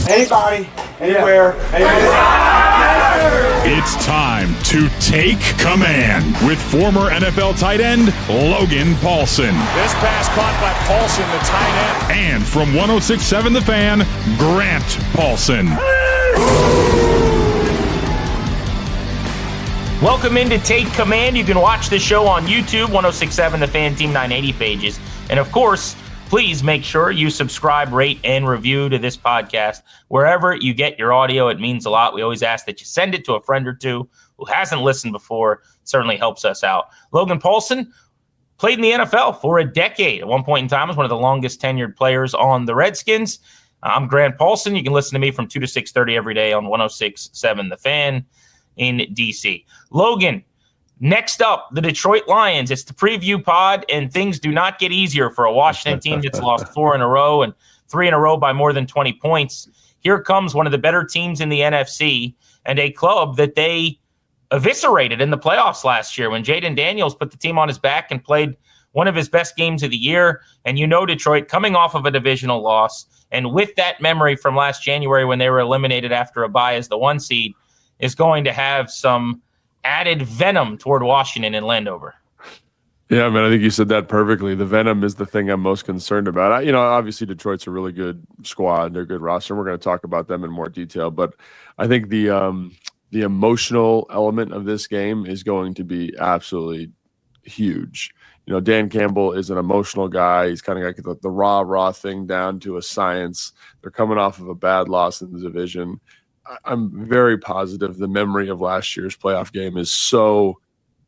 Anybody, anywhere, It's time to take command with former NFL tight end Logan Paulsen. This pass caught by Paulsen, the tight end. And from 106.7 The Fan, Grant Paulsen. Welcome into Take Command. You can watch the show on YouTube, 106.7 The Fan, Team 980 pages. And of course, please make sure you subscribe, rate, and review to this podcast. Wherever you get your audio, it means a lot. We always ask that you send it to a friend or two who hasn't listened before. It certainly helps us out. Logan Paulsen played in the NFL for a decade. At one point in time, was one of the longest tenured players on the Redskins. I'm Grant Paulsen. You can listen to me from 2 to 6:30 every day on 106.7 The Fan in D.C. Logan, next up, the Detroit Lions. It's the preview pod, and things do not get easier for a Washington team that's lost 4 in a row and 3 in a row by more than 20 points. Here comes one of the better teams in the NFC and a club that they eviscerated in the playoffs last year when Jaden Daniels put the team on his back and played one of his best games of the year. And you know Detroit coming off of a divisional loss, and with that memory from last January when they were eliminated after a bye as the 1 seed, is going to have some added venom toward Washington and Landover. Yeah, man, I think you said that perfectly. The venom is the thing I'm most concerned about. Obviously Detroit's a really good squad. They're a good roster, and we're going to talk about them in more detail. But I think the emotional element of this game is going to be absolutely huge. Dan Campbell is an emotional guy. He's kind of got the raw thing down to a science. They're coming off of a bad loss in the division. I'm very positive the memory of last year's playoff game is so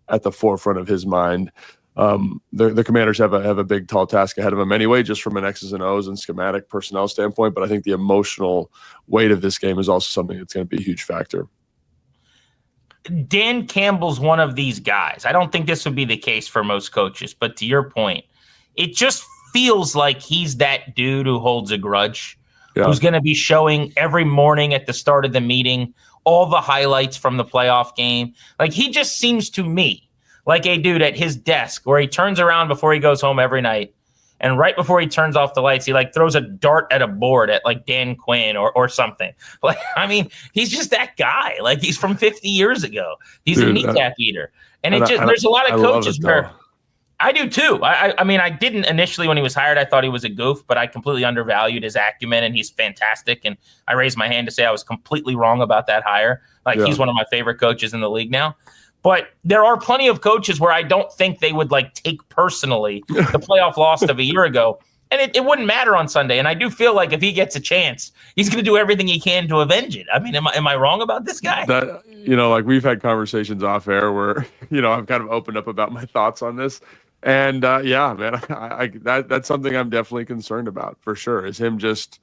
at the forefront of his mind. The Commanders have a big, tall task ahead of them anyway, just from an X's and O's and schematic personnel standpoint. But I think the emotional weight of this game is also something that's going to be a huge factor. Dan Campbell's one of these guys. I don't think this would be the case for most coaches, but to your point, it just feels like he's that dude who holds a grudge. Yeah. Who's going to be showing every morning at the start of the meeting all the highlights from the playoff game. Like, he just seems to me like a dude at his desk where he turns around before he goes home every night, and right before he turns off the lights, he throws a dart at a board at Dan Quinn or something. He's just that guy. He's from 50 years ago. He's a kneecap eater. And there's a lot of coaches where I do too. I didn't initially when he was hired. I thought he was a goof, but I completely undervalued his acumen, and he's fantastic. And I raised my hand to say I was completely wrong about that hire. He's one of my favorite coaches in the league now. But there are plenty of coaches where I don't think they would take personally the playoff loss of a year ago. And it wouldn't matter on Sunday. And I do feel like if he gets a chance, he's going to do everything he can to avenge it. Am I wrong about this guy? We've had conversations off air where, I've kind of opened up about my thoughts on this. And that's something I'm definitely concerned about for sure, is him just,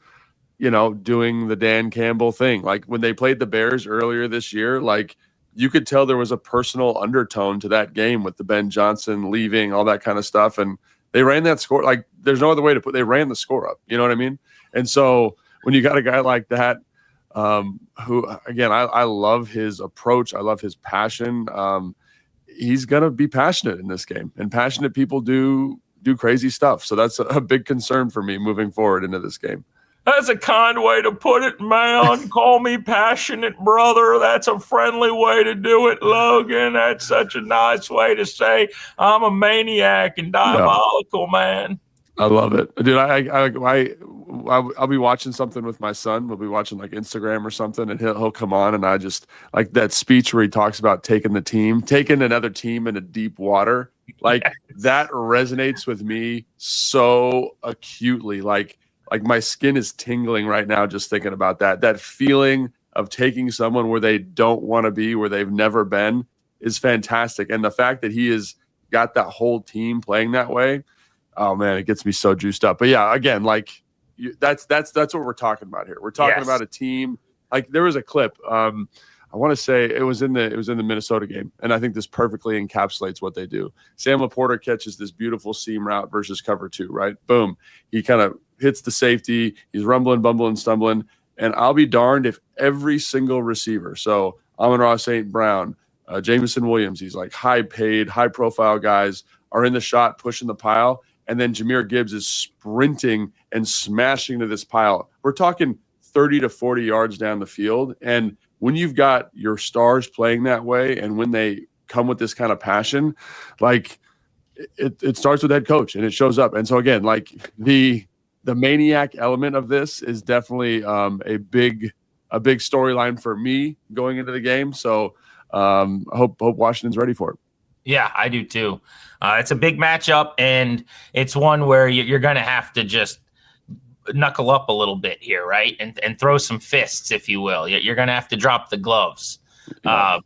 doing the Dan Campbell thing. When they played the Bears earlier this year, you could tell there was a personal undertone to that game with the Ben Johnson leaving, all that kind of stuff. And they ran that score. There's no other way to they ran the score up. You know what I mean? And so when you got a guy like that, who, again, I love his approach. I love his passion. He's going to be passionate in this game, and passionate people do crazy stuff. So that's a big concern for me moving forward into this game. That's a kind way to put it, man. Call me passionate, brother. That's a friendly way to do it, Logan. That's such a nice way to say I'm a maniac and diabolical, man. I love it, dude. I'll be watching something with my son. We'll be watching Instagram or something, and he'll come on, and I just that speech where he talks about taking another team into deep water. That resonates with me so acutely. My skin is tingling right now just thinking about that feeling of taking someone where they don't want to be, where they've never been, is fantastic. And the fact that he has got that whole team playing that way, oh man, it gets me so juiced up. But yeah, again, that's what we're talking about here. We're talking about a team. There was a clip. I want to say it was in the Minnesota game, and I think this perfectly encapsulates what they do. Sam Laporta catches this beautiful seam route versus cover 2, right? Boom. He kind of hits the safety. He's rumbling, bumbling, stumbling, and I'll be darned if every single receiver, so Amon-Ra St. Brown, Jameson Williams, these high-paid, high-profile guys are in the shot pushing the pile, and then Jahmyr Gibbs is sprinting and smashing to this pile. We're talking 30 to 40 yards down the field. And when you've got your stars playing that way, and when they come with this kind of passion, like it starts with head coach and it shows up. And so again, like the maniac element of this is definitely a big storyline for me going into the game. So I hope Washington's ready for it. Yeah, I do too. It's a big matchup, and it's one where you're going to have to just knuckle up a little bit here, right? And throw some fists, if you will. You're going to have to drop the gloves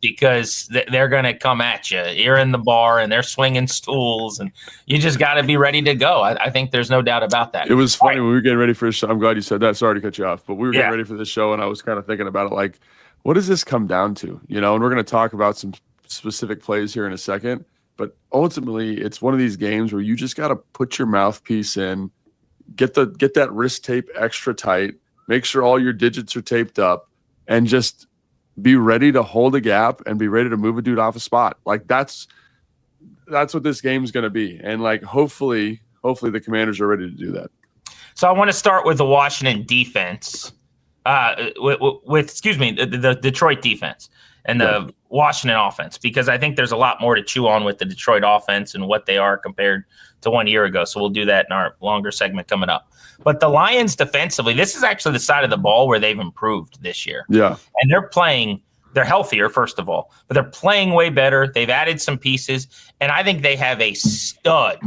because they're going to come at you. You're in the bar, and they're swinging stools, and you just got to be ready to go. I think there's no doubt about that. It was funny when we were getting ready for this show. I'm glad you said that. Sorry to cut you off, but we were getting ready for this show, and I was kind of thinking about it like, what does this come down to? And we're going to talk about some specific plays here in a second, but ultimately it's one of these games where you just got to put your mouthpiece in, get that wrist tape extra tight, make sure all your digits are taped up, and just be ready to hold a gap and be ready to move a dude off a spot. Like that's what this game's going to be. And like, hopefully the Commanders are ready to do that. So I want to start with the Washington defense, the Detroit defense and the Washington offense, because I think there's a lot more to chew on with the Detroit offense and what they are compared to 1 year ago. So we'll do that in our longer segment coming up. But the Lions defensively, this is actually the side of the ball where they've improved this year. Yeah. And they're healthier, first of all, but they're playing way better. They've added some pieces, and I think they have a stud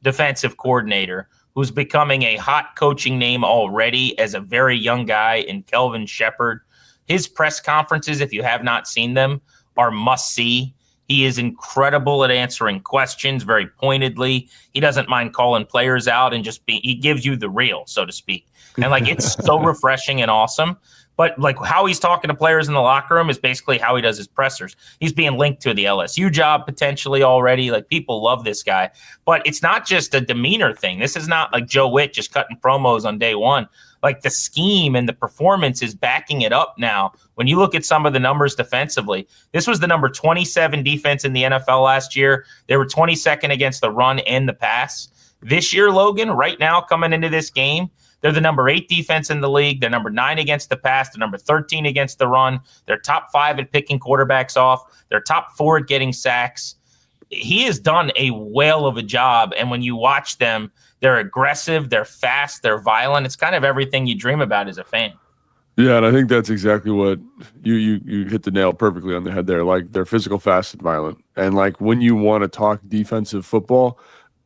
defensive coordinator who's becoming a hot coaching name already as a very young guy in Kelvin Shepard. His press conferences, if you have not seen them, are must-see. He is incredible at answering questions very pointedly. He doesn't mind calling players out and he gives you the real, so to speak. And like, it's so refreshing and awesome. But like how he's talking to players in the locker room is basically how he does his pressers. He's being linked to the LSU job potentially already. Like, people love this guy. But it's not just a demeanor thing. This is not like Joe Witt just cutting promos on day one. Like, the scheme and the performance is backing it up now. When you look at some of the numbers defensively, this was the number 27 defense in the NFL last year. They were 22nd against the run and the pass. This year, Logan, right now coming into this game, they're the number 8 defense in the league. They're number 9 against the pass. They're number 13 against the run. They're top 5 at picking quarterbacks off. They're top 4 at getting sacks. He has done a whale of a job. And when you watch them, they're aggressive, they're fast, they're violent. It's kind of everything you dream about as a fan. Yeah, and I think that's exactly what you hit the nail perfectly on the head there. Like, they're physical, fast, and violent. And like, when you want to talk defensive football,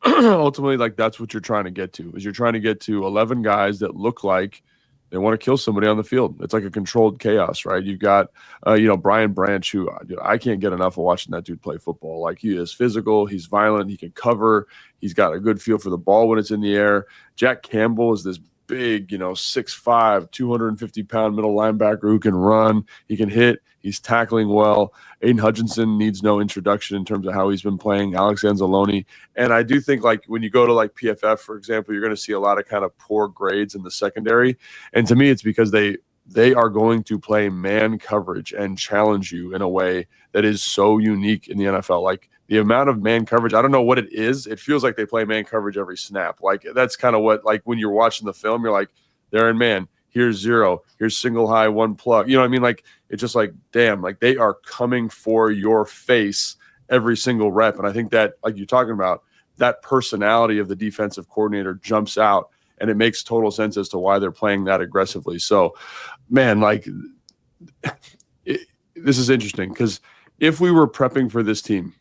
ultimately, like, that's what you're trying to get to. Is you're trying to get to 11 guys that look like they want to kill somebody on the field. It's like a controlled chaos, right? You've got, Brian Branch, who I can't get enough of watching that dude play football. Like, he is physical, he's violent, he can cover, he's got a good feel for the ball when it's in the air. Jack Campbell is this big, 6'5", 250-pound middle linebacker who can run, he can hit, he's tackling well. Aiden Hutchinson needs no introduction in terms of how he's been playing. Alex Anzalone. And I do think, like, when you go to like PFF, for example, you're going to see a lot of kind of poor grades in the secondary. And to me, it's because they are going to play man coverage and challenge you in a way that is so unique in the NFL. Like, the amount of man coverage, I don't know what it is. It feels like they play man coverage every snap. Like, that's kind of what, like, when you're watching the film, you're like, they're in man. Here's 0. Here's single high, 1 plug. You know what I mean? Like, it's just like, damn, like, they are coming for your face every single rep. And I think that, like you're talking about, that personality of the defensive coordinator jumps out, and it makes total sense as to why they're playing that aggressively. So, man, like, this is interesting, because if we were prepping for this team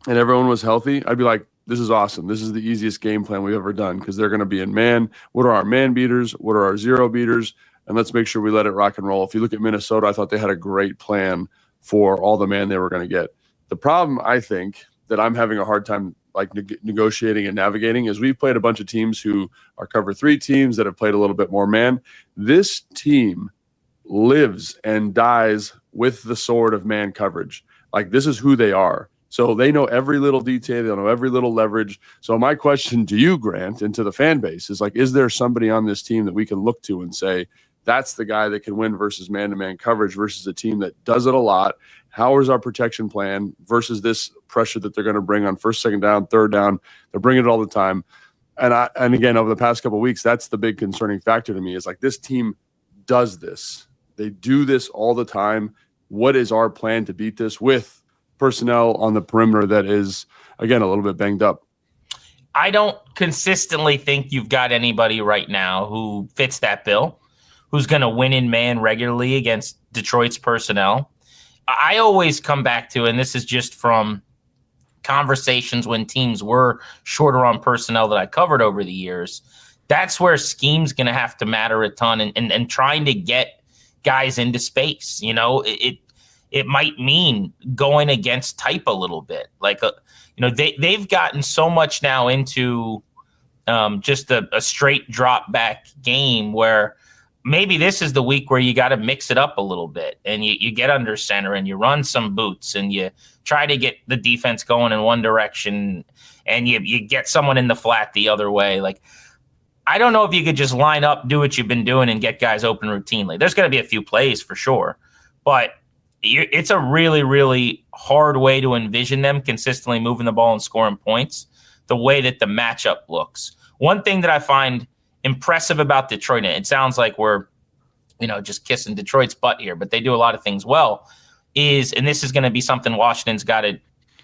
and everyone was healthy, I'd be like, this is awesome. This is the easiest game plan we've ever done, because they're going to be in man. What are our man beaters? What are our zero beaters? And let's make sure we let it rock and roll. If you look at Minnesota, I thought they had a great plan for all the man they were going to get. The problem, I think, that I'm having a hard time like negotiating and navigating is we've played a bunch of teams who are cover 3 teams that have played a little bit more man. This team lives and dies with the sword of man coverage. Like, this is who they are. So they know every little detail. They know every little leverage. So my question to you, Grant, and to the fan base is, like, is there somebody on this team that we can look to and say, that's the guy that can win versus man-to-man coverage versus a team that does it a lot? How is our protection plan versus this pressure that they're going to bring on first, second down, third down? They're bringing it all the time. And again, over the past couple of weeks, that's the big concerning factor to me, is like, this team does this. They do this all the time. What is our plan to beat this with personnel on the perimeter that is, again, a little bit banged up? I don't consistently think you've got anybody right now who fits that bill, who's going to win in man regularly against Detroit's personnel. I always come back to, and this is just from conversations when teams were shorter on personnel that I covered over the years, that's where scheme's going to have to matter a ton, and trying to get guys into space. It might mean going against type a little bit. They've gotten so much now into just a straight drop back game where maybe this is the week where you got to mix it up a little bit, and you get under center and you run some boots and you try to get the defense going in one direction and you get someone in the flat the other way. I don't know if you could just line up, do what you've been doing, and get guys open routinely. There's going to be a few plays for sure, but it's a really, really hard way to envision them consistently moving the ball and scoring points the way that the matchup looks. One thing that I find impressive about Detroit, and it sounds like we're just kissing Detroit's butt here, but they do a lot of things well, and this is going to be something Washington's got to,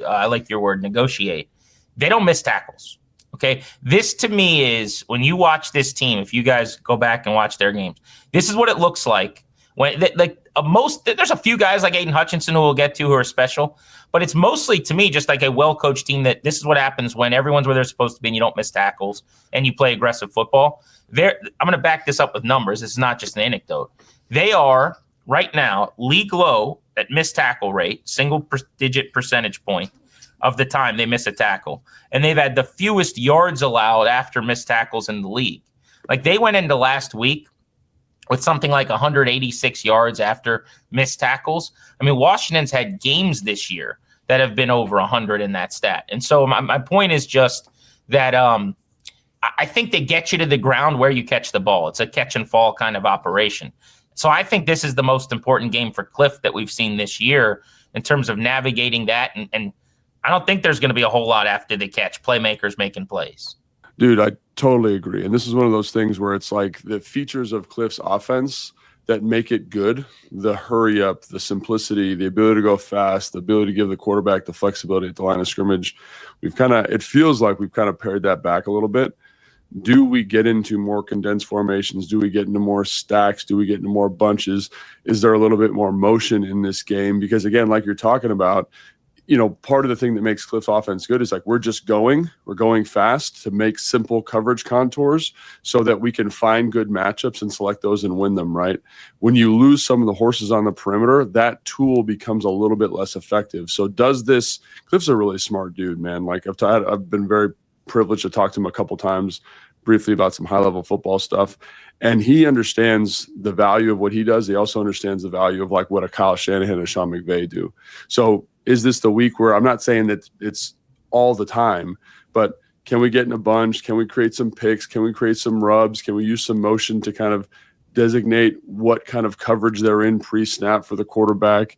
I like your word, negotiate. They don't miss tackles. Okay. This to me is, when you watch this team, if you guys go back and watch their games, this is what it looks like when there's a few guys like Aiden Hutchinson who we'll get to who are special, but it's mostly to me just like a well-coached team that this is what happens when everyone's where they're supposed to be and you don't miss tackles and you play aggressive football. I'm going to back this up with numbers. This is not just an anecdote. They are right now league low at missed tackle rate, single-digit percentage point of the time they miss a tackle. And they've had the fewest yards allowed after missed tackles in the league. They went into last week with something like 186 yards after missed tackles. I mean, Washington's had games this year that have been over 100 in that stat. And so my point is just that I think they get you to the ground where you catch the ball. It's a catch and fall kind of operation. So I think this is the most important game for Cliff that we've seen this year in terms of navigating that. And I don't think there's going to be a whole lot after the catch, playmakers making plays. Dude, I totally agree. And this is one of those things where it's like the features of Cliff's offense that make it good, the hurry up, the simplicity, the ability to go fast, the ability to give the quarterback the flexibility at the line of scrimmage. It feels like we've kind of pared that back a little bit. Do we get into more condensed formations? Do we get into more stacks? Do we get into more bunches? Is there a little bit more motion in this game? Because again, like you're talking about, part of the thing that makes Cliff's offense good is we're going fast to make simple coverage contours so that we can find good matchups and select those and win them, right? When you lose some of the horses on the perimeter, that tool becomes a little bit less effective. So Cliff's a really smart dude, man. I've been very privileged to talk to him a couple times briefly about some high-level football stuff, and he understands the value of what he does. He also understands the value of what a Kyle Shanahan and Sean McVay do. So is this the week where, I'm not saying that it's all the time, but can we get in a bunch? Can we create some picks? Can we create some rubs? Can we use some motion to kind of designate what kind of coverage they're in pre-snap for the quarterback?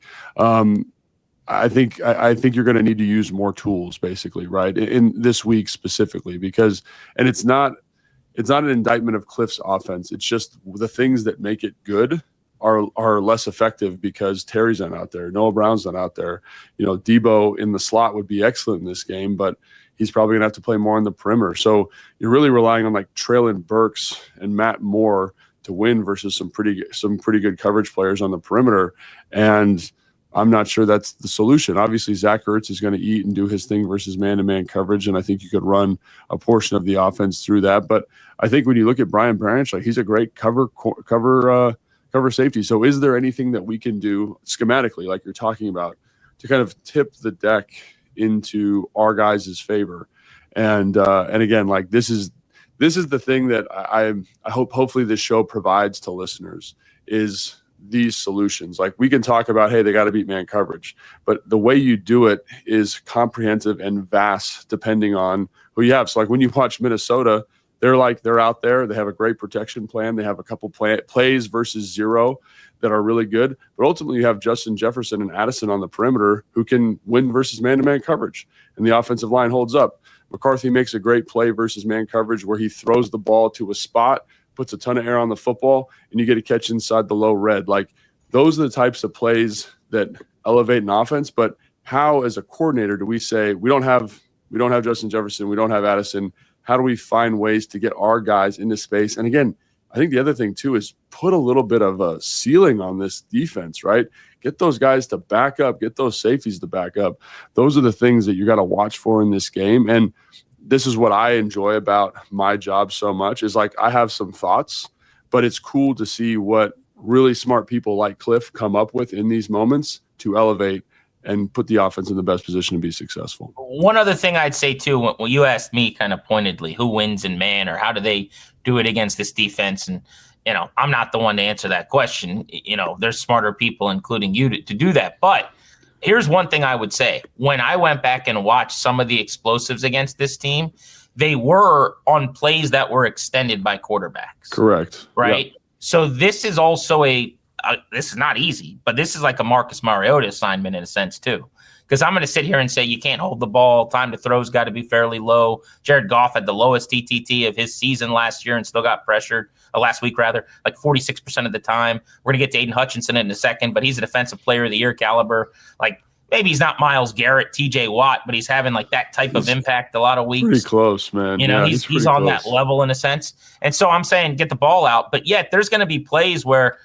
I think you're going to need to use more tools, basically, right, in this week specifically, because, and it's not an indictment of Cliff's offense. It's just the things that make it good are less effective because Terry's not out there. Noah Brown's not out there. Debo in the slot would be excellent in this game, but he's probably going to have to play more on the perimeter. So you're really relying on Traylon Burks and Matt Moore to win versus some pretty good coverage players on the perimeter. And I'm not sure that's the solution. Obviously, Zach Ertz is going to eat and do his thing versus man-to-man coverage, and I think you could run a portion of the offense through that. But I think when you look at Brian Branch, he's a great cover safety. So is there anything that we can do schematically, like you're talking about, to kind of tip the deck into our guys' favor? And again, this is the thing that I hope hopefully this show provides to listeners is these solutions. We can talk about, hey, they got to beat man coverage, but the way you do it is comprehensive and vast depending on who you have. So when you watch Minnesota, they're out there, they have a great protection plan, they have a couple plays versus zero that are really good, but ultimately you have Justin Jefferson and Addison on the perimeter who can win versus man-to-man coverage, and the offensive line holds up. McCarthy makes a great play versus man coverage where he throws the ball to a spot puts a ton of air on the football, and you get a catch inside the low red. Like, those are the types of plays that elevate an offense. But how, as a coordinator, do we say we don't have Justin Jefferson, we don't have Addison? How do we find ways to get our guys into space? And again, I think the other thing too is put a little bit of a ceiling on this defense, right? Get those guys to back up, get those safeties to back up. Those are the things that you got to watch for in this game. And this is what I enjoy about my job so much, is like, I have some thoughts, but it's cool to see what really smart people like Cliff come up with in these moments to elevate and put the offense in the best position to be successful. One other thing I'd say too, when you asked me kind of pointedly, who wins in man, or how do they do it against this defense? And, I'm not the one to answer that question. There's smarter people, including you, to do that. But here's one thing I would say. When I went back and watched some of the explosives against this team, they were on plays that were extended by quarterbacks. Correct. Right? Yep. So this is also this is not easy, but this is like a Marcus Mariota assignment in a sense too. Because I'm going to sit here and say you can't hold the ball. Time to throw's got to be fairly low. Jared Goff had the lowest TTT of his season last year and still got pressured, last week rather, like 46% of the time. We're going to get to Aiden Hutchinson in a second, but he's a defensive player of the year caliber. Like, maybe he's not Myles Garrett, TJ Watt, but he's having like that type of impact a lot of weeks. Pretty close, man. He's on that level in a sense. And so I'm saying get the ball out, but yet there's going to be plays where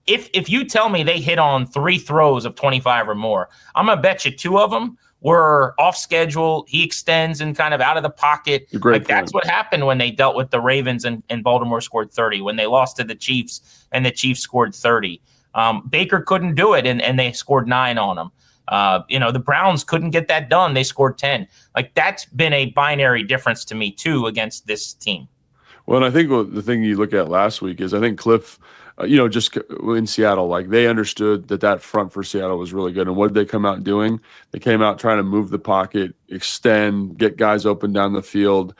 if you tell me they hit on 3 throws of 25 or more, I'm going to bet you 2 of them were off schedule. He extends and kind of out of the pocket. That's what happened when they dealt with the Ravens and Baltimore scored 30, when they lost to the Chiefs and the Chiefs scored 30. Baker couldn't do it, and they scored 9 on him. The Browns couldn't get that done. They scored 10. Like, that's been a binary difference to me too against this team. Well, and I think the thing you look at last week is I think Cliff, just in Seattle, like, they understood that front for Seattle was really good. And what did they come out doing? They came out trying to move the pocket, extend, get guys open down the field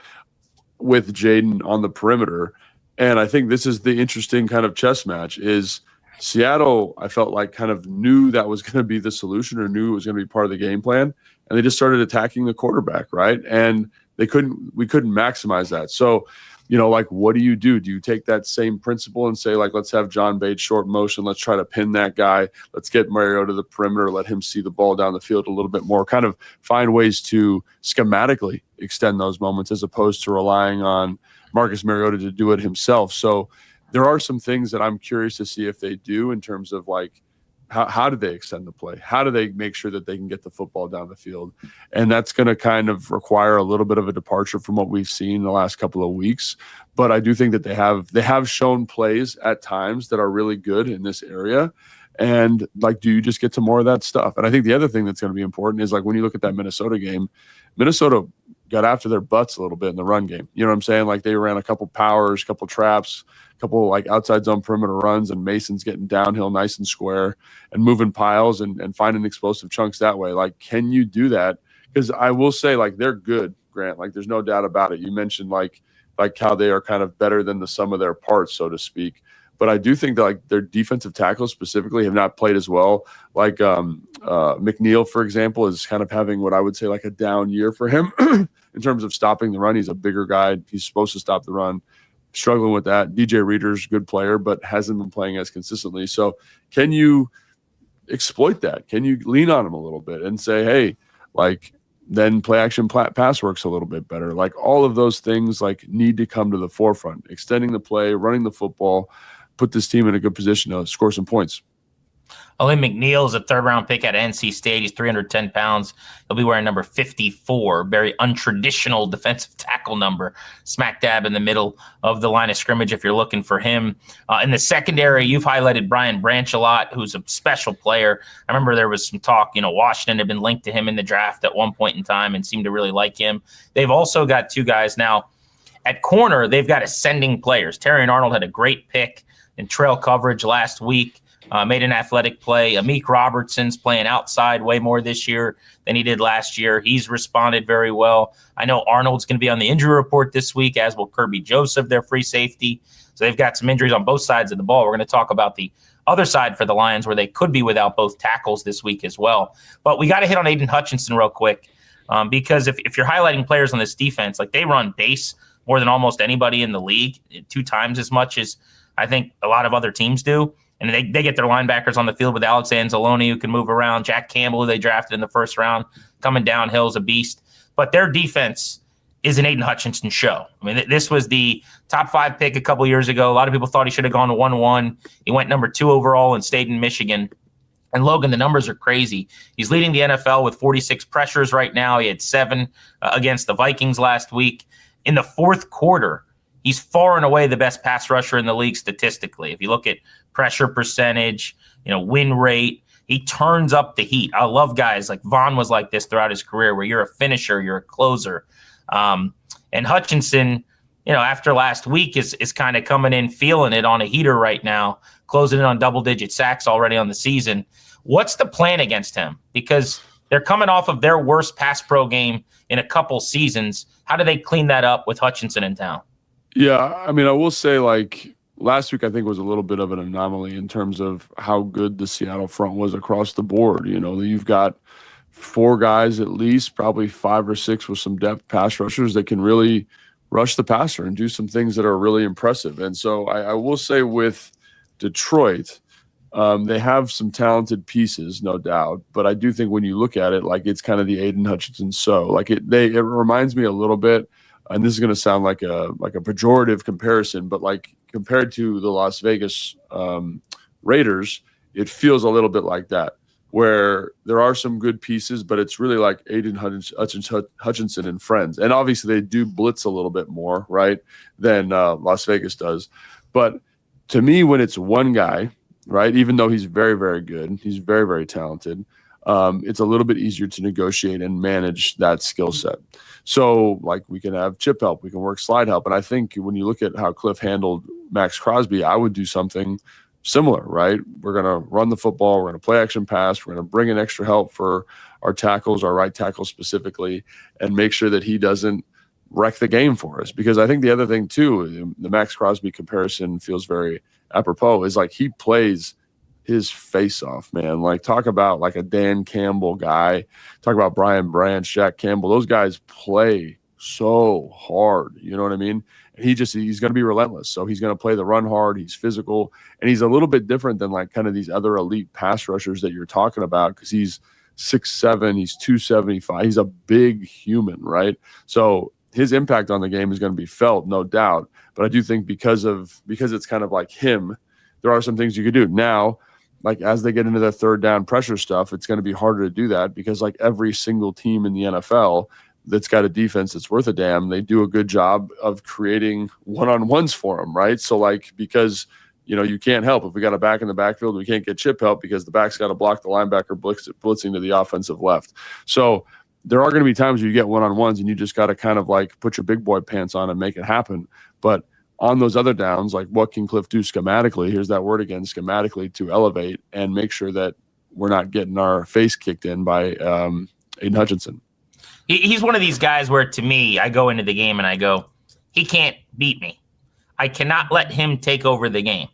with Jaden on the perimeter. And I think this is the interesting kind of chess match is Seattle, I felt like, kind of knew that was going to be the solution, or knew it was going to be part of the game plan. And they just started attacking the quarterback, right? And we couldn't maximize that. So, like, what do? Do you take that same principle and say, like, let's have John Bates short motion, let's try to pin that guy, let's get Mariota to the perimeter, let him see the ball down the field a little bit more, kind of find ways to schematically extend those moments as opposed to relying on Marcus Mariota to do it himself. So there are some things that I'm curious to see if they do in terms of, like, how do they extend the play? How do they make sure that they can get the football down the field? And that's going to kind of require a little bit of a departure from what we've seen the last couple of weeks. But I do think that they have shown plays at times that are really good in this area. And, like, do you just get to more of that stuff? And I think the other thing that's going to be important is, like, when you look at that Minnesota game, Minnesota got after their butts a little bit in the run game. You know what I'm saying? Like, they ran a couple powers, couple traps, couple like outside zone perimeter runs, and Mason's getting downhill nice and square and moving piles and finding explosive chunks that way. Like, can you do that? Because I will say, like, they're good, Grant. Like, there's no doubt about it. You mentioned like how they are kind of better than the sum of their parts, so to speak. But I do think that, like, their defensive tackles specifically have not played as well. Like McNeil, for example, is kind of having what I would say like a down year for him in terms of stopping the run. He's a bigger guy. He's supposed to stop the run. Struggling with that. DJ Reader's a good player, but hasn't been playing as consistently. So can you exploit that? Can you lean on him a little bit and say, hey, like, then play action pass works a little bit better. Like, all of those things, like, need to come to the forefront. Extending the play, running the football, put this team in a good position to score some points. Owen McNeil is a 3rd-round pick at NC State. He's 310 pounds. He'll be wearing number 54, very untraditional defensive tackle number, smack dab in the middle of the line of scrimmage if you're looking for him. In the secondary, you've highlighted Brian Branch a lot, who's a special player. I remember there was some talk, Washington had been linked to him in the draft at one point in time and seemed to really like him. They've also got 2 guys now. At corner, they've got ascending players. Terrion Arnold had a great pick in trail coverage last week. Made an athletic play. Amik Robertson's playing outside way more this year than he did last year. He's responded very well. I know Arnold's going to be on the injury report this week, as will Kirby Joseph, their free safety. So they've got some injuries on both sides of the ball. We're going to talk about the other side for the Lions, where they could be without both tackles this week as well. But we got to hit on Aiden Hutchinson real quick, because if you're highlighting players on this defense, like, they run base more than almost anybody in the league, 2 times as much as I think a lot of other teams do. And they get their linebackers on the field with Alex Anzalone, who can move around. Jack Campbell, who they drafted in the first round, coming downhill is a beast. But their defense is an Aiden Hutchinson show. I mean, this was the top 5 pick a couple years ago. A lot of people thought he should have gone to 1-1. He went number 2 overall and stayed in Michigan. And Logan, the numbers are crazy. He's leading the NFL with 46 pressures right now. He had 7 against the Vikings last week. In the fourth quarter, he's far and away the best pass rusher in the league statistically. If you look at pressure percentage, win rate, he turns up the heat. I love guys like Vaughn was like this throughout his career, where you're a finisher, you're a closer. And Hutchinson, after last week is kind of coming in, feeling it on a heater right now, closing in on double-digit sacks already on the season. What's the plan against him? Because they're coming off of their worst pass pro game in a couple seasons. How do they clean that up with Hutchinson in town? Yeah, I mean, I will say, last week I think was a little bit of an anomaly in terms of how good the Seattle front was across the board. You've got 4 guys at least, probably 5 or 6 with some depth pass rushers that can really rush the passer and do some things that are really impressive. And so I will say with Detroit, they have some talented pieces, no doubt. But I do think when you look at it, it's kind of the Aiden Hutchinson it reminds me a little bit, and this is going to sound like a pejorative comparison, but compared to the Las Vegas Raiders, it feels a little bit like that, where there are some good pieces, but it's really like Aiden Hutchinson and friends. And obviously they do blitz a little bit more, right, than Las Vegas does. But to me, when it's one guy, right, even though he's very, very good, he's very, very talented, it's a little bit easier to negotiate and manage that skill set. So, we can have chip help, we can work slide help. And I think when you look at how Cliff handled Max Crosby, I would do something similar, right? We're going to run the football. We're going to play action pass. We're going to bring in extra help for our tackles, our right tackle specifically, and make sure that he doesn't wreck the game for us. Because I think the other thing too, the Max Crosby comparison feels very apropos, is he plays his face off, man. Talk about a Dan Campbell guy, talk about Brian Branch, Jack Campbell. Those guys play so hard. You know what I mean? And he's going to be relentless. So he's going to play the run hard. He's physical, and he's a little bit different than kind of these other elite pass rushers that you're talking about, because he's 6'7", he's 275. He's a big human, right? So his impact on the game is going to be felt, no doubt. But I do think because it's kind of like him, there are some things you could do. Now, as they get into the third down pressure stuff, it's going to be harder to do that, because every single team in the NFL that's got a defense that's worth a damn, they do a good job of creating one-on-ones for them, right? So because you can't help if we got a back in the backfield, we can't get chip help because the back's got to block the linebacker blitzing to the offensive left. So there are going to be times where you get one-on-ones and you just got to kind of put your big boy pants on and make it happen. But on those other downs, what can Cliff do schematically? Here's that word again, schematically, to elevate and make sure that we're not getting our face kicked in by Aiden Hutchinson. He's one of these guys where, to me, I go into the game and I go, he can't beat me. I cannot let him take over the game.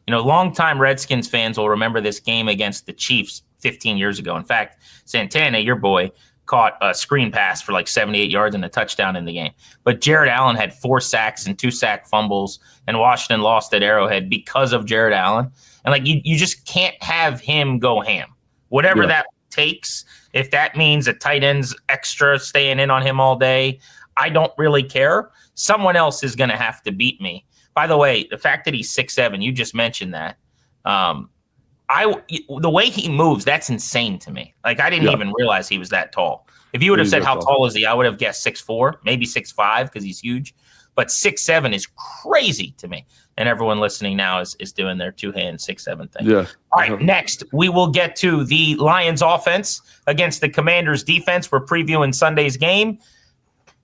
Longtime Redskins fans will remember this game against the Chiefs 15 years ago. In fact, Santana, your boy, caught a screen pass for 78 yards and a touchdown in the game. But Jared Allen had 4 sacks and 2 sack fumbles, and Washington lost at Arrowhead because of Jared Allen. And you just can't have him go ham. Whatever that takes, if that means a tight end's extra staying in on him all day, I don't really care. Someone else is going to have to beat me. By the way, the fact that he's 6'7", you just mentioned that. The way he moves, that's insane to me. I didn't even realize he was that tall. If you would have said how tall is he, I would have guessed 6'4", maybe 6'5", because he's huge. But 6'7" is crazy to me. And everyone listening now is doing their 2-hand 6'7" thing. Yeah. All right, next we will get to the Lions offense against the Commanders defense. We're previewing Sunday's game.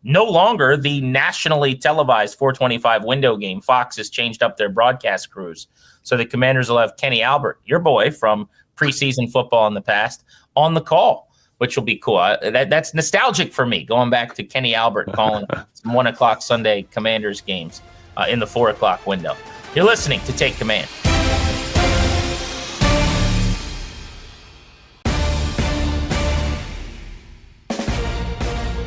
No longer the nationally televised 425 window game. Fox has changed up their broadcast crews. So the Commanders will have Kenny Albert, your boy from preseason football in the past, on the call, which will be cool. That's nostalgic for me, going back to Kenny Albert calling some 1 o'clock Sunday Commanders games in the 4 o'clock window. You're listening to Take Command.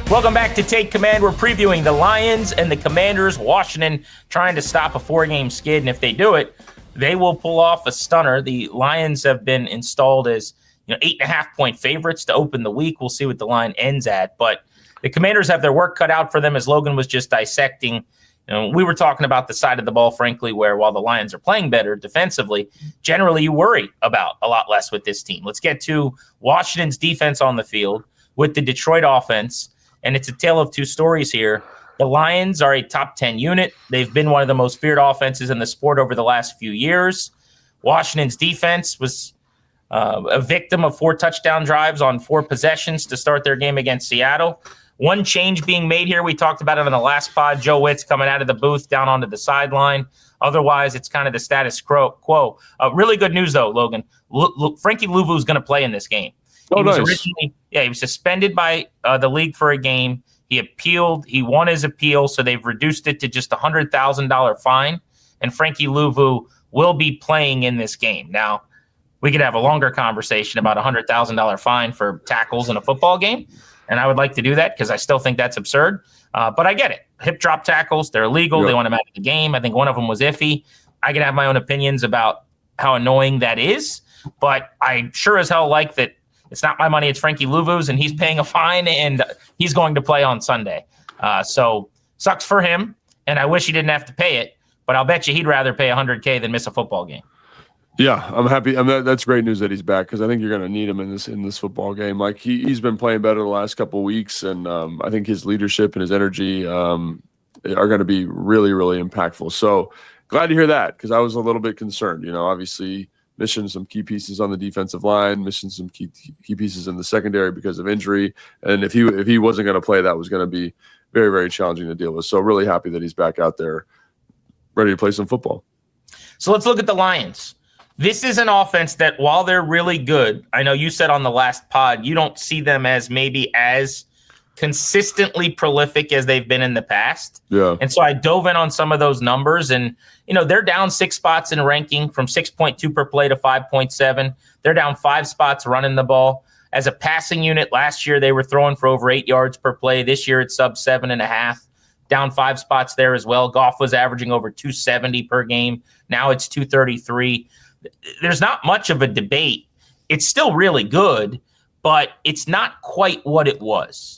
Welcome back to Take Command. We're previewing the Lions and the Commanders. Washington trying to stop a 4-game skid, and if they do it, they will pull off a stunner. The Lions have been installed as 8.5-point favorites to open the week. We'll see what the line ends at, but the Commanders have their work cut out for them, as Logan was just dissecting. We were talking about the side of the ball, frankly, where while the Lions are playing better defensively, generally you worry about a lot less with this team. Let's get to Washington's defense on the field with the Detroit offense. And it's a tale of two stories here. The Lions are a top 10 unit. They've been one of the most feared offenses in the sport over the last few years. Washington's defense was a victim of 4 touchdown drives on 4 possessions to start their game against Seattle. One change being made here. We talked about it on the last pod. Joe Witt's coming out of the booth down onto the sideline. Otherwise, it's kind of the status quo. Really good news, though, Logan. Frankie Louvu is going to play in this game. He was suspended by the league for a game. He appealed. He won his appeal, so they've reduced it to just a $100,000 fine. And Frankie Louvu will be playing in this game. Now, we could have a longer conversation about a $100,000 fine for tackles in a football game, and I would like to do that because I still think that's absurd. But I get it. Hip drop tackles, they're illegal. Yep. They want him out of the game. I think one of them was iffy. I can have my own opinions about how annoying that is, but I sure as hell like that. It's not my money. It's Frankie Louvu's, and he's paying a fine, and he's going to play on Sunday. So sucks for him, and I wish he didn't have to pay it, but I'll bet you he'd rather pay $100K than miss a football game. Yeah, I'm happy. That's great news that he's back because I think you're going to need him in this football game. Like he's been playing better the last couple of weeks, and I think his leadership and his energy are going to be really, really impactful. So glad to hear that because I was a little bit concerned. Obviously – missing some key pieces on the defensive line, missing some key pieces in the secondary because of injury. And if he wasn't going to play, that was going to be very, very challenging to deal with. So really happy that he's back out there ready to play some football. So let's look at the Lions. This is an offense that while they're really good, I know you said on the last pod, you don't see them as maybe as consistently prolific as they've been in the past. Yeah. And so I dove in on some of those numbers, and they're down 6 spots in ranking from 6.2 per play to 5.7. They're down 5 spots running the ball. As a passing unit, last year they were throwing for over 8 yards per play. This year it's sub 7.5, down 5 spots there as well. Goff was averaging over 270 per game. Now it's 233. There's not much of a debate. It's still really good, but it's not quite what it was.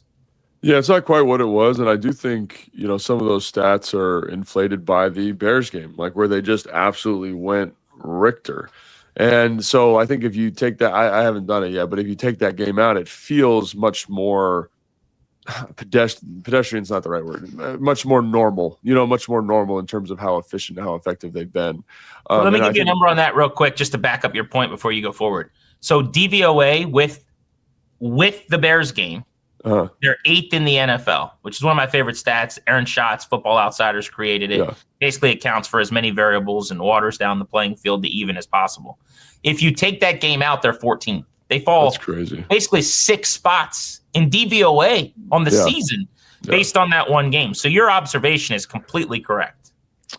Yeah, it's not quite what it was, and I do think, some of those stats are inflated by the Bears game, like where they just absolutely went Richter. And so I think if you take that, I haven't done it yet, but if you take that game out, it feels much more pedestrian's not the right word, much more normal, much more normal in terms of how efficient and how effective they've been. Let me give you a number on that real quick, just to back up your point before you go forward. So DVOA with the Bears game, they're 8th in the NFL, which is one of my favorite stats. Aaron Schatz, Football Outsiders, created it. Yeah. Basically, it counts for as many variables and waters down the playing field to even as possible. If you take that game out, they're 14th. They fall basically 6 spots in DVOA on the season based on that one game. So your observation is completely correct.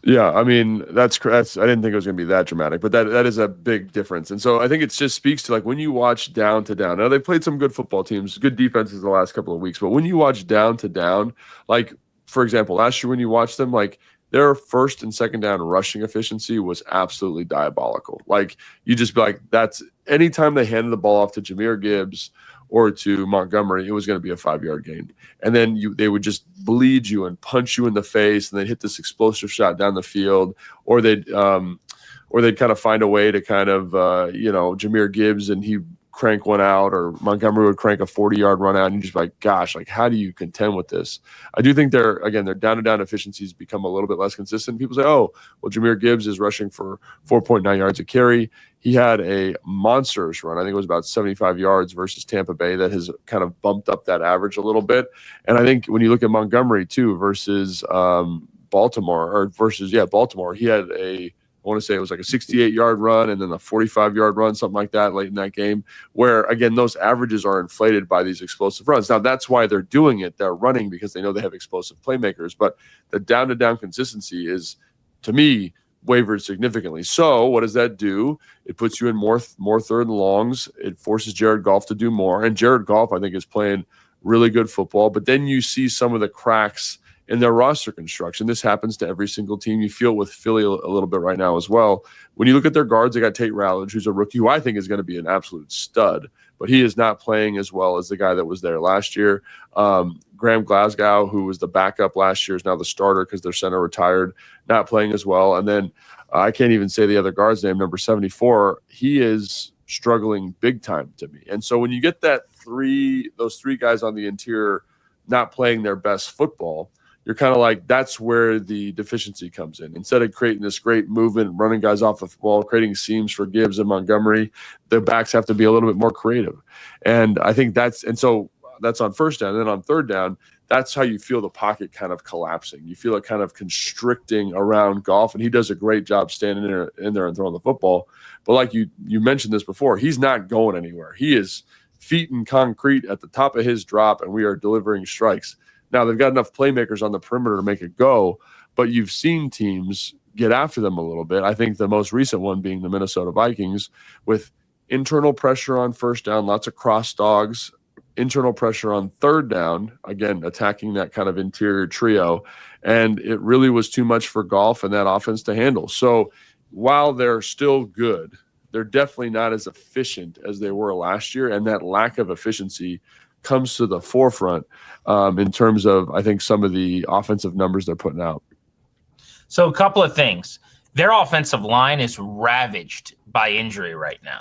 Yeah, I mean, that's I didn't think it was going to be that dramatic, but that is a big difference. And so I think it just speaks to, like, when you watch down to down. Now, they've played some good football teams, good defenses the last couple of weeks, but when you watch down to down, like, for example, last year when you watched them, like, their first and second down rushing efficiency was absolutely diabolical. Like, you just be like, that's anytime they handed the ball off to Jahmyr Gibbs or to Montgomery, it was going to be a 5-yard gain. And then they would just bleed you and punch you in the face, and they'd hit this explosive shot down the field, or they'd kind of find a way to kind of, Jahmyr Gibbs, and he crank one out, or Montgomery would crank a 40-yard run out, and you just be like, gosh, like, how do you contend with this? I do think their down-to-down efficiencies become a little bit less consistent. People say, oh, well, Jahmyr Gibbs is rushing for 4.9 yards a carry. He had a monstrous run. I think it was about 75 yards versus Tampa Bay that has kind of bumped up that average a little bit. And I think when you look at Montgomery, too, versus Baltimore, he had I want to say it was like a 68-yard run and then a 45-yard run, something like that late in that game, where, again, those averages are inflated by these explosive runs. Now, that's why they're doing it. They're running because they know they have explosive playmakers. But the down-to-down consistency is, to me, wavered significantly. So what does that do? It puts you in more third and longs. It forces Jared Goff to do more. And Jared Goff, I think, is playing really good football. But then you see some of the cracks in their roster construction. This happens to every single team. You feel it with Philly a little bit right now as well. When you look at their guards, they got Tate Rowledge, who's a rookie, who I think is going to be an absolute stud, but he is not playing as well as the guy that was there last year. Graham Glasgow, who was the backup last year, is now the starter because their center retired, not playing as well. And then I can't even say the other guard's name, number 74. He is struggling big time to me. And so when you get those three guys on the interior not playing their best football, you're kind of like, that's where the deficiency comes in. Instead of creating this great movement, running guys off the ball, creating seams for Gibbs and Montgomery, the backs have to be a little bit more creative. And I think that's on first down. And then on third down, that's how you feel the pocket kind of collapsing. You feel it kind of constricting around Goff, and he does a great job standing in there and throwing the football. But like you mentioned this before, he's not going anywhere. He is feet in concrete at the top of his drop, and we are delivering strikes. Now, they've got enough playmakers on the perimeter to make it go, but you've seen teams get after them a little bit. I think the most recent one being the Minnesota Vikings, with internal pressure on first down, lots of cross dogs, internal pressure on third down, again, attacking that kind of interior trio. And it really was too much for Goff and that offense to handle. So while they're still good, they're definitely not as efficient as they were last year. And that lack of efficiency comes to the forefront in terms of, I think, some of the offensive numbers they're putting out. So a couple of things. Their offensive line is ravaged by injury right now.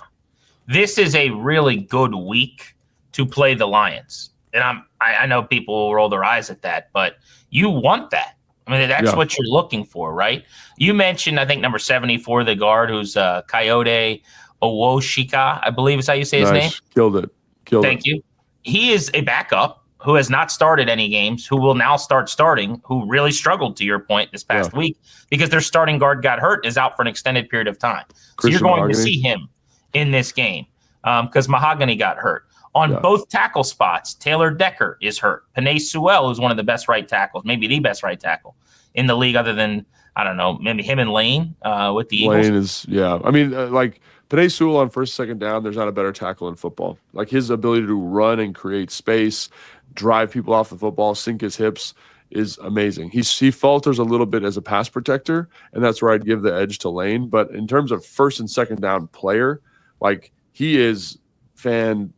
This is a really good week to play the Lions. And I know people will roll their eyes at that, but you want that. I mean, that's what you're looking for, right? You mentioned, I think, number 74, the guard, who's Coyote Owoshika, I believe is how you say his name. Killed it. Thank you. He is a backup who has not started any games, who will now start starting, who really struggled, to your point, this past week because their starting guard got hurt, is out for an extended period of time. So you're going to see him in this game because Mahogany got hurt. On both tackle spots, Taylor Decker is hurt. Panay Sewell, who's one of the best right tackles, maybe the best right tackle in the league other than, I don't know, maybe him and Lane with the Eagles. Lane is, I mean, like Panay Sewell on first, second down, there's not a better tackle in football. Like his ability to run and create space, drive people off the football, sink his hips is amazing. He falters a little bit as a pass protector, and that's where I'd give the edge to Lane. But in terms of first and second down player, like he is fantastic.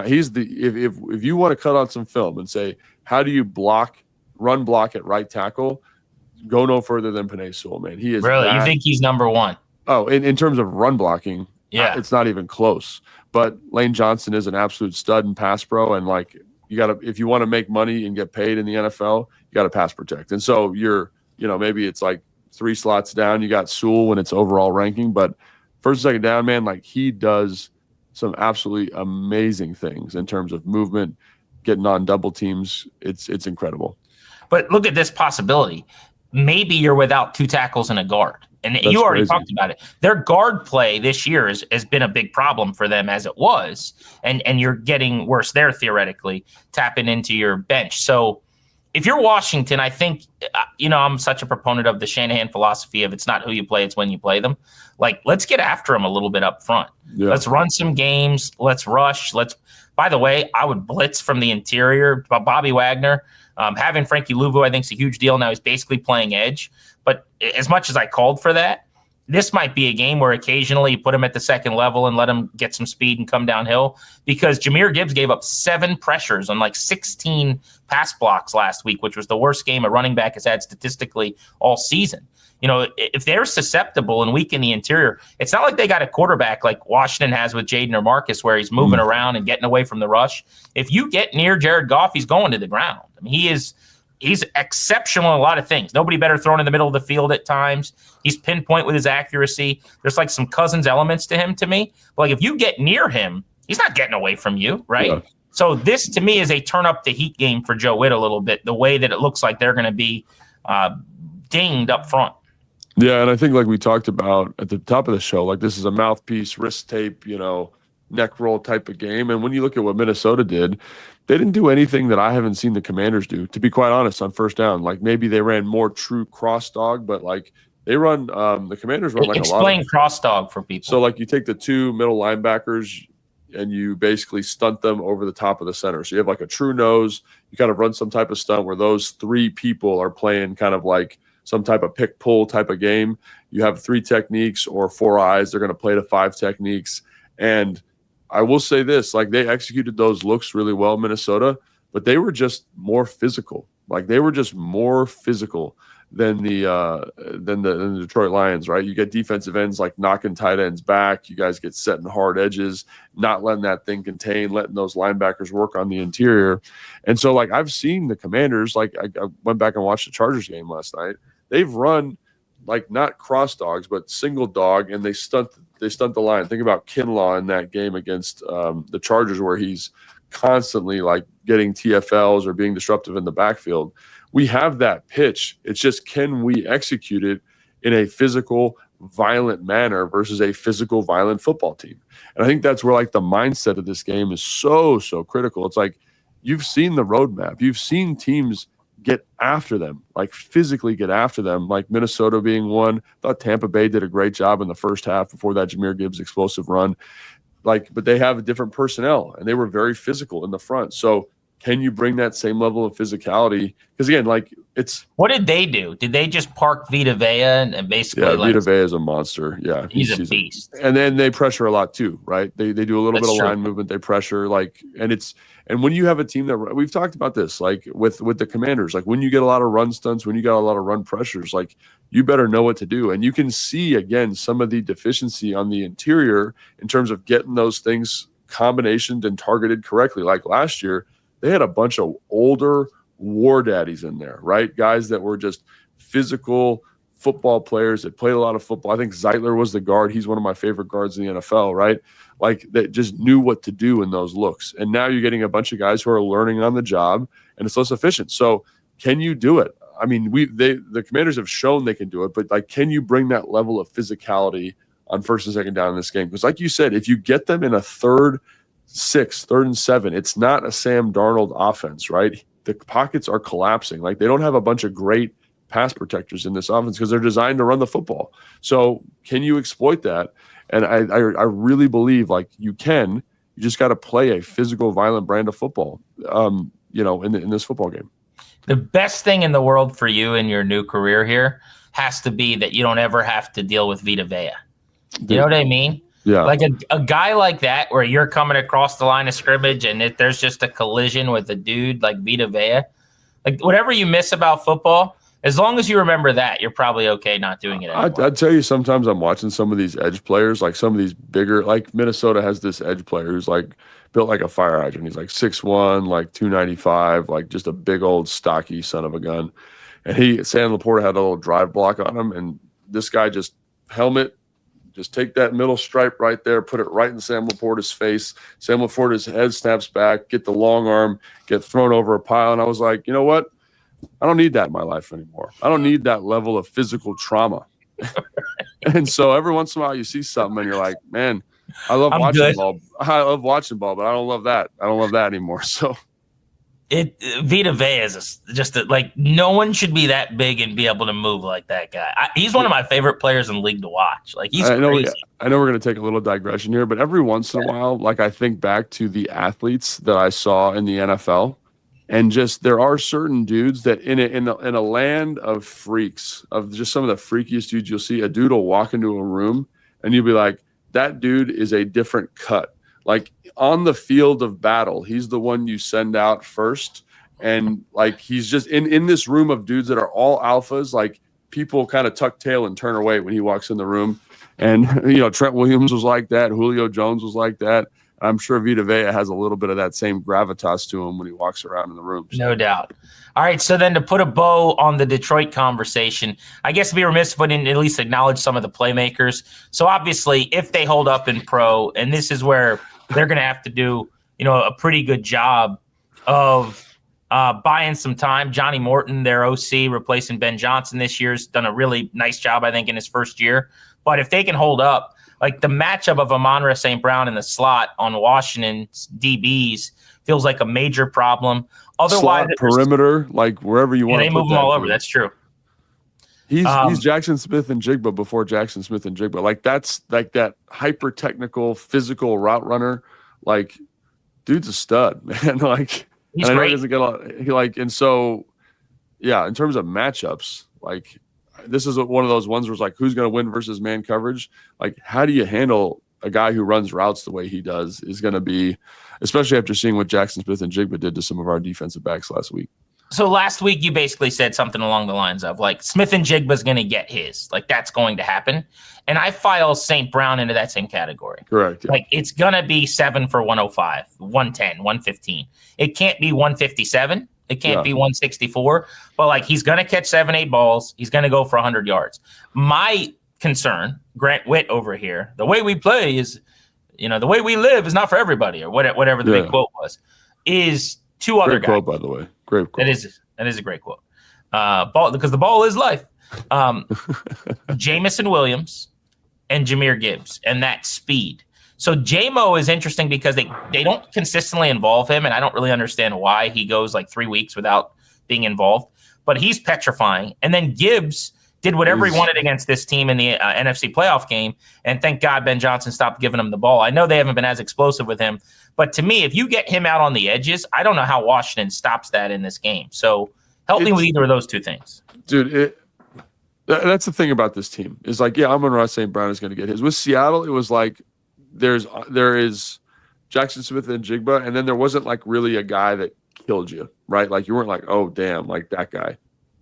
He's if you want to cut on some film and say, how do you run block at right tackle, go no further than Panay Sewell, man. He is really. You think he's number one? Oh, in terms of run blocking, it's not even close. But Lane Johnson is an absolute stud in pass pro, and like if you want to make money and get paid in the NFL, you got to pass protect. And so maybe it's like 3 slots down, you got Sewell when it's overall ranking, but first and second down, man, like he does some absolutely amazing things in terms of movement, getting on double teams. It's incredible. But look at this possibility. Maybe you're without 2 tackles and a guard. And that's you already talked about it. Their guard play this year has been a big problem for them as it was. And you're getting worse there, theoretically, tapping into your bench. So if you're Washington, I think, I'm such a proponent of the Shanahan philosophy of it's not who you play, it's when you play them. Like, let's get after them a little bit up front. Yeah. Let's run some games. Let's rush. By the way, I would blitz from the interior. Bobby Wagner, having Frankie Louvu, I think, is a huge deal. Now he's basically playing edge. But as much as I called for that, this might be a game where occasionally you put him at the second level and let him get some speed and come downhill, because Jahmyr Gibbs gave up 7 pressures on like 16 pass blocks last week, which was the worst game a running back has had statistically all season. If they're susceptible and weak in the interior, it's not like they got a quarterback like Washington has with Jaden or Marcus where he's moving around and getting away from the rush. If you get near Jared Goff, he's going to the ground. I mean, he's exceptional in a lot of things. Nobody better thrown in the middle of the field at times. He's pinpoint with his accuracy. There's like some Cousins elements to him to me. But like if you get near him, he's not getting away from you, right? Yeah. So this to me is a turn up the heat game for Joe Witt a little bit, the way that it looks like they're going to be dinged up front. Yeah, and I think like we talked about at the top of the show, like this is a mouthpiece, wrist tape, neck roll type of game. And when you look at what Minnesota did, they didn't do anything that I haven't seen the Commanders do, to be quite honest, on first down. Like maybe they ran more true cross dog, but like they run the Commanders run like a lot. Explain cross dog for people. So like you take the 2 middle linebackers, you basically stunt them over the top of the center. So you have like a true nose. You kind of run some type of stunt where those three people are playing kind of like some type of pick pull type of game. You have 3 techniques or 4 eyes. They're going to play to 5 techniques. And I will say this, like they executed those looks really well, Minnesota, but they were just more physical. Like they were just more physical than the Detroit Lions, right? You get defensive ends like knocking tight ends back. You guys get setting hard edges, not letting that thing contain, letting those linebackers work on the interior. And so like I've seen the Commanders, like I went back and watched the Chargers game last night. They've run like not cross dogs, but single dog, and they stunt the line. Think about Kinlaw in that game against the Chargers where he's constantly like getting TFLs or being disruptive in the backfield. We have that pitch. It's just, can we execute it in a physical, violent manner versus a physical, violent football team? And I think that's where like the mindset of this game is so critical. It's like you've seen the roadmap. You've seen teams get after them, like physically get after them, like Minnesota being one. I thought Tampa Bay did a great job in the first half before that Jahmyr Gibbs explosive run. Like, but they have a different personnel and they were very physical in the front. So can you bring that same level of physicality? Because again, like it's. What did they do? Did they just park Vita Vea and basically? Yeah, like, Vita Vea is a monster. Yeah, he's a beast. And then they pressure a lot too, right? They do a little That's bit of true. line movement. They pressure and when you have a team that we've talked about this, like with the Commanders, like when you get a lot of run stunts, when you got a lot of run pressures, like you better know what to do. And you can see again some of the deficiency on the interior in terms of getting those things combinationed and targeted correctly. Like last year, they had a bunch of older war daddies in there, right? Guys that were just physical football players that played a lot of football. I think Zeitler was the guard. He's one of my favorite guards in the NFL, right? Like that just knew what to do in those looks. And now you're getting a bunch of guys who are learning on the job and it's less efficient. So can you do it? I mean, the Commanders have shown they can do it, but like, can you bring that level of physicality on first and second down in this game? Because like you said, if you get them in a 3rd, 6, 3rd and 7, it's not a Sam Darnold offense, right? The pockets are collapsing. Like they don't have a bunch of great pass protectors in this offense because they're designed to run the football. So can you exploit that? And I really believe like you can. You just got to play a physical, violent brand of football. In this football game. The best thing in the world for you in your new career here has to be that you don't ever have to deal with Vita Vea. You know what I mean? Yeah. Like a guy like that where you're coming across the line of scrimmage and if there's just a collision with a dude like Vita Vea, like whatever you miss about football, as long as you remember that, you're probably okay not doing it anymore. I'd tell you, sometimes I'm watching some of these edge players, like some of these bigger, like Minnesota has this edge player who's like built like a fire hydrant. He's like 6'1", like 295, like just a big old stocky son of a gun. And Sam Laporta had a little drive block on him, and this guy just helmet, just take that middle stripe right there, put it right in Sam Laporta's face. Sam Laporta's head snaps back, get the long arm, get thrown over a pile. And I was like, you know what? I don't need that in my life anymore. I don't need that level of physical trauma. And so every once in a while you see something and you're like, man, I love watching ball. I love watching ball, but I don't love that. I don't love that anymore. So Vita Vea is like no one should be that big and be able to move like that guy. He's one of my favorite players in the league to watch. Like he's crazy. I know we're going to take a little digression here, but every once in a while, like I think back to the athletes that I saw in the NFL, and just there are certain dudes that in a land of freaks, of just some of the freakiest dudes you'll see, a dude will walk into a room and you'll be like, that dude is a different cut. Like on the field of battle, he's the one you send out first. And like, he's just in this room of dudes that are all alphas, like people kind of tuck tail and turn away when he walks in the room. And, Trent Williams was like that. Julio Jones was like that. I'm sure Vita Vea has a little bit of that same gravitas to him when he walks around in the room. So. No doubt. All right, so then to put a bow on the Detroit conversation, I guess it'd be remiss if we didn't at least acknowledge some of the playmakers. So obviously, if they hold up in pro, and this is where they're going to have to do, a pretty good job of buying some time. Johnny Morton, their OC, replacing Ben Johnson this year, has done a really nice job, I think, in his first year. But if they can hold up, like the matchup of Amon-Ra St. Brown in the slot on Washington's DBs feels like a major problem. Otherwise, slot, perimeter, like wherever you want. They move them all over. That's true. He's Jackson Smith and Jigba before Jackson Smith and Jigba. Like that's like that hyper technical physical route runner. like, dude's a stud, man. Like, He's and I know great. he doesn't get a lot. And so, yeah, in terms of matchups, like, this is one of those ones where it's like, who's going to win versus man coverage? Like, how do you handle a guy who runs routes the way he does is going to be, especially after seeing what Jackson Smith and Jigba did to some of our defensive backs last week. So last week you basically said something along the lines of like Smith and Jigba's going to get his, like that's going to happen. And I file St. Brown into that same category. Correct. Yeah. Like it's going to be 7 for 105, 110, 115. It can't be 157. It can't be 164, but like he's going to catch 7-8 balls. He's going to go for 100 yards. My concern, Grant Witt over here, the way we play is, the way we live is not for everybody, or whatever the big quote was, is two other Great guys. quote, by the way. Great quote. That is a great quote. Because the ball is life. Jamison Williams and Jahmyr Gibbs and that speed. So J-Mo is interesting because they don't consistently involve him, and I don't really understand why he goes like 3 weeks without being involved. But he's petrifying. And then Gibbs did whatever he wanted against this team in the NFC playoff game, and thank God Ben Johnson stopped giving him the ball. I know they haven't been as explosive with him, but to me, if you get him out on the edges, I don't know how Washington stops that in this game. So help me with either of those two things. Dude, that's the thing about this team is like, yeah, Amon-Ra St. Brown is going to get his. With Seattle, it was like there is Jackson Smith and Jigba, and then there wasn't like really a guy that killed you, right? Like you weren't like, oh, damn, like that guy.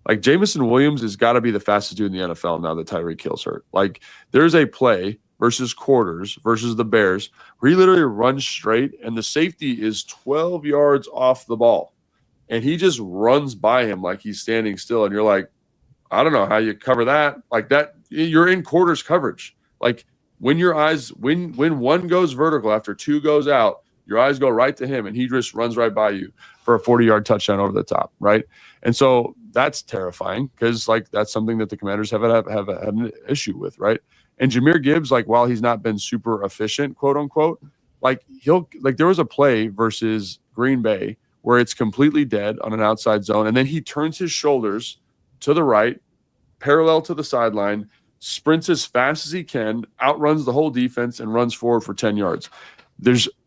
Like Jamison Williams has got to be the fastest dude in the NFL now that Tyreek Hill's hurt. Like there's a play versus quarters versus the Bears where he literally runs straight and the safety is 12 yards off the ball. And he just runs by him like he's standing still. And you're like, I don't know how you cover that. Like that, you're in quarters coverage. Like when your eyes, when one goes vertical after two goes out, your eyes go right to him and he just runs right by you for a 40-yard touchdown over the top, right? And so that's terrifying because like that's something that the Commanders have an issue with, right? And Jahmyr Gibbs, like while he's not been super efficient, quote unquote, like there was a play versus Green Bay where it's completely dead on an outside zone, and then he turns his shoulders to the right, parallel to the sideline, sprints as fast as he can, outruns the whole defense, and runs forward for 10 yards.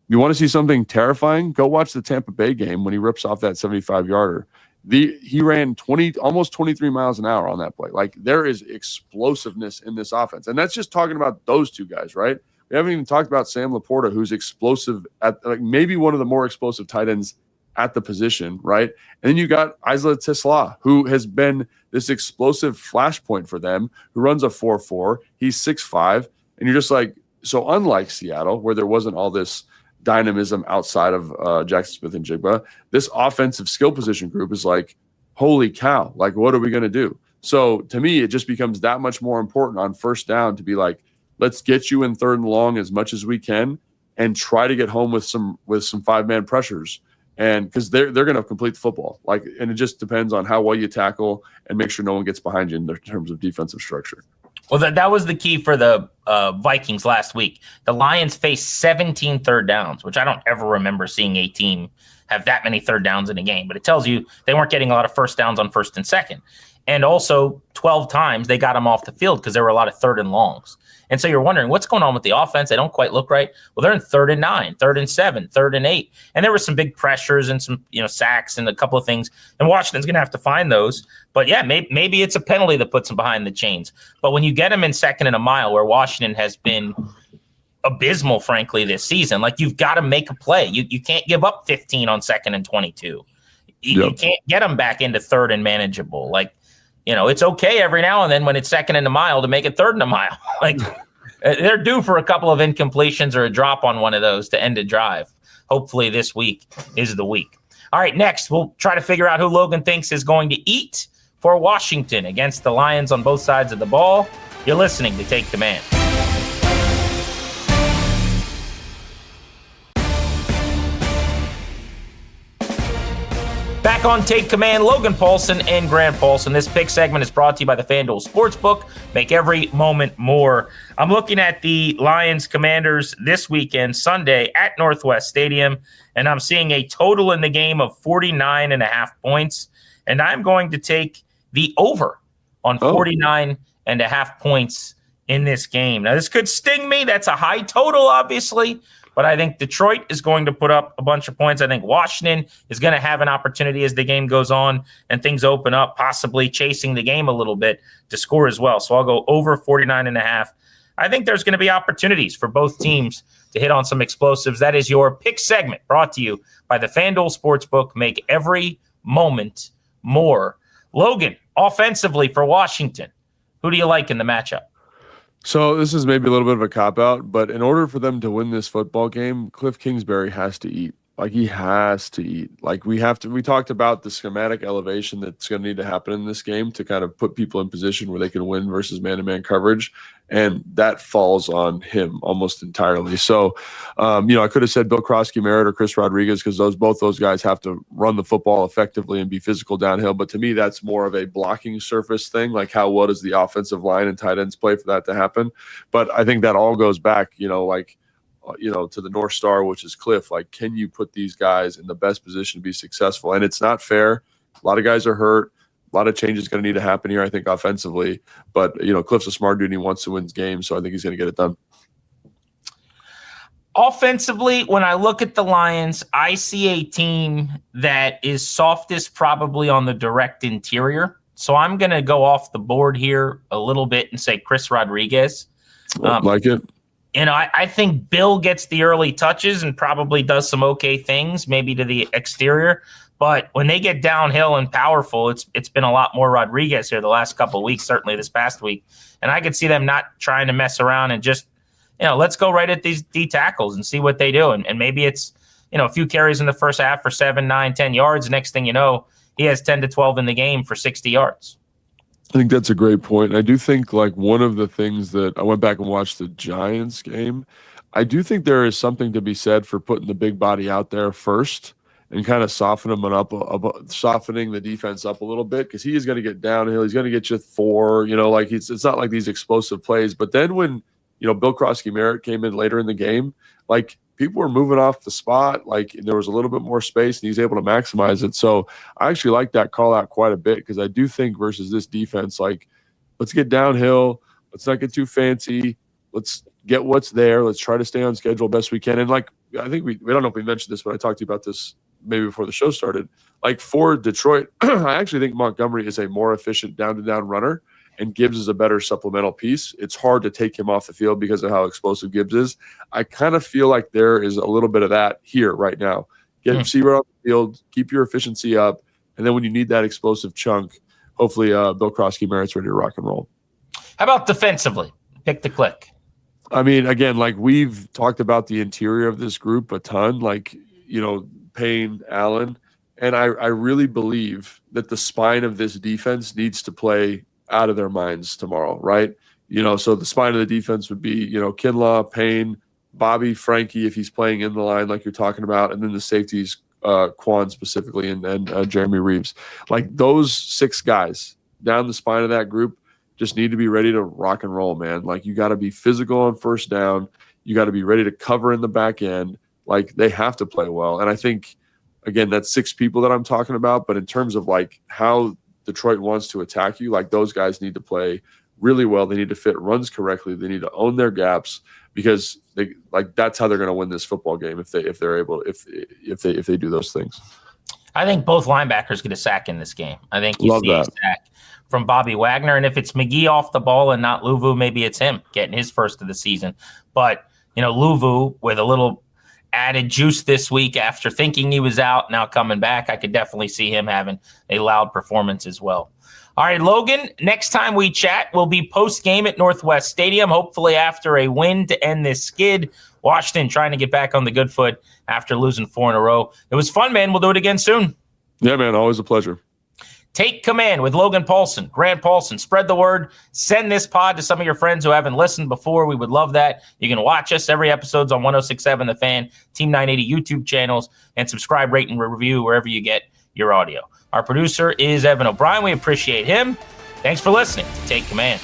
You want to see something terrifying? Go watch the Tampa Bay game when he rips off that 75-yarder. He ran almost 23 miles an hour on that play. Like there is explosiveness in this offense. And that's just talking about those two guys, right? We haven't even talked about Sam Laporta, who's explosive at like maybe one of the more explosive tight ends at the position, right? And then you got Isla Tisla, who has been this explosive flashpoint for them, who runs a 4.4. He's 6'5", and you're just like, so unlike Seattle, where there wasn't all this dynamism outside of Jackson Smith and Jigba, this offensive skill position group is like, holy cow, like what are we going to do? So to me, it just becomes that much more important on first down to be like, let's get you in third and long as much as we can and try to get home with some 5-man pressures. And because they're going to complete the football, like, and it just depends on how well you tackle and make sure no one gets behind you in terms of defensive structure. Well, that was the key for the Vikings last week. The Lions faced 17 third downs, which I don't ever remember seeing a team have that many third downs in a game. But it tells you they weren't getting a lot of first downs on first and second. And also 12 times they got them off the field because there were a lot of third and longs. And so you're wondering what's going on with the offense. They don't quite look right. Well, they're in 3rd and 9, 3rd and 7, 3rd and 8. And there were some big pressures and some, sacks and a couple of things. And Washington's going to have to find those. But yeah, maybe it's a penalty that puts them behind the chains. But when you get them in 2nd and a mile, where Washington has been abysmal, frankly, this season, like you've got to make a play. You can't give up 15 on 2nd and 22. You can't get them back into 3rd and manageable. Like, it's okay every now and then when it's 2nd and a mile to make it 3rd and a mile. Like they're due for a couple of incompletions or a drop on one of those to end a drive. Hopefully this week is the week. All right, next we'll try to figure out who Logan thinks is going to eat for Washington against the Lions on both sides of the ball. You're listening to Take Command. Back on Take Command, Logan Paulsen and Grant Paulsen. This pick segment is brought to you by the FanDuel Sportsbook. Make every moment more. I'm looking at the Lions Commanders this weekend, Sunday, at Northwest Stadium, and I'm seeing a total in the game of 49.5 points, and I'm going to take the over on 49.5 points in this game. Now, this could sting me. That's a high total, obviously, but I think Detroit is going to put up a bunch of points. I think Washington is going to have an opportunity as the game goes on and things open up, possibly chasing the game a little bit to score as well. So I'll go over 49.5. I think there's going to be opportunities for both teams to hit on some explosives. That is your pick segment brought to you by the FanDuel Sportsbook. Make every moment more. Logan, offensively for Washington, who do you like in the matchup? So this is maybe a little bit of a cop-out, but in order for them to win this football game, Cliff Kingsbury has to eat. Like, he has to eat. Like, we talked about the schematic elevation that's going to need to happen in this game to kind of put people in position where they can win versus man-to-man coverage. And that falls on him almost entirely. So, I could have said Bill Krosky-Merritt or Chris Rodriguez because both those guys have to run the football effectively and be physical downhill. But to me, that's more of a blocking surface thing. Like, how well does the offensive line and tight ends play for that to happen? But I think that all goes back, to the North Star, which is Cliff. Like, can you put these guys in the best position to be successful? And it's not fair. A lot of guys are hurt. A lot of changes going to need to happen here, I think, offensively. But, Cliff's a smart dude and he wants to win games, so I think he's going to get it done. Offensively, when I look at the Lions, I see a team that is softest probably on the direct interior. So I'm going to go off the board here a little bit and say Chris Rodriguez. Like it. I think Bill gets the early touches and probably does some okay things, maybe to the exterior. But when they get downhill and powerful, it's been a lot more Rodriguez here the last couple of weeks, certainly this past week. And I could see them not trying to mess around and just, let's go right at these D tackles and see what they do. And maybe it's, a few carries in the first half for 7, 9, 10 yards. Next thing you know, he has 10 to 12 in the game for 60 yards. I think that's a great point. And I do think, one of the things that I went back and watched the Giants game, I do think there is something to be said for putting the big body out there first and kind of softening the defense up a little bit, because he is going to get downhill. He's going to get you 4, it's not like these explosive plays. But then when, Bill Krosky-Merritt came in later in the game, people were moving off the spot, there was a little bit more space and he's able to maximize it. So I actually like that call out quite a bit, because I do think versus this defense, let's get downhill. Let's not get too fancy. Let's get what's there. Let's try to stay on schedule best we can. And I think we don't know if we mentioned this, but I talked to you about this maybe before the show started. For Detroit, I actually think Montgomery is a more efficient down-to-down runner, and Gibbs is a better supplemental piece. It's hard to take him off the field because of how explosive Gibbs is. I kind of feel like there is a little bit of that here right now. Get receiver on the field, keep your efficiency up, and then when you need that explosive chunk, hopefully Bill Krosky-Merritt's ready to rock and roll. How about defensively? Pick the click. I mean, again, we've talked about the interior of this group a ton, Payne, Allen, and I really believe that the spine of this defense needs to play out of their minds tomorrow, right? So the spine of the defense would be, Kinlaw, Payne, Bobby, Frankie, if he's playing in the line like you're talking about, and then the safeties, Quan specifically, and Jeremy Reeves. Those 6 guys down the spine of that group just need to be ready to rock and roll, man. You got to be physical on first down. You got to be ready to cover in the back end. They have to play well. And I think, again, that's 6 people that I'm talking about. But in terms of how Detroit wants to attack you, those guys need to play really well. They need to fit runs correctly. They need to own their gaps, because that's how they're going to win this football game if they're able if they do those things. I think both linebackers get a sack in this game. I think you see a sack from Bobby Wagner, and if it's McGee off the ball and not Luvu, maybe it's him getting his first of the season. But Luvu with a little added juice this week after thinking he was out, now coming back, I could definitely see him having a loud performance as well. All right, Logan, next time we chat will be post-game at Northwest Stadium, hopefully after a win to end this skid. Washington trying to get back on the good foot after losing 4 in a row. It was fun, man. We'll do it again soon. Yeah, man, always a pleasure. Take command with Logan Paulsen, Grant Paulsen. Spread the word. Send this pod to some of your friends who haven't listened before. We would love that. You can watch us. Every episode's on 106.7 The Fan, Team 980 YouTube channels, and subscribe, rate, and review wherever you get your audio. Our producer is Evan O'Brien. We appreciate him. Thanks for listening to Take Command.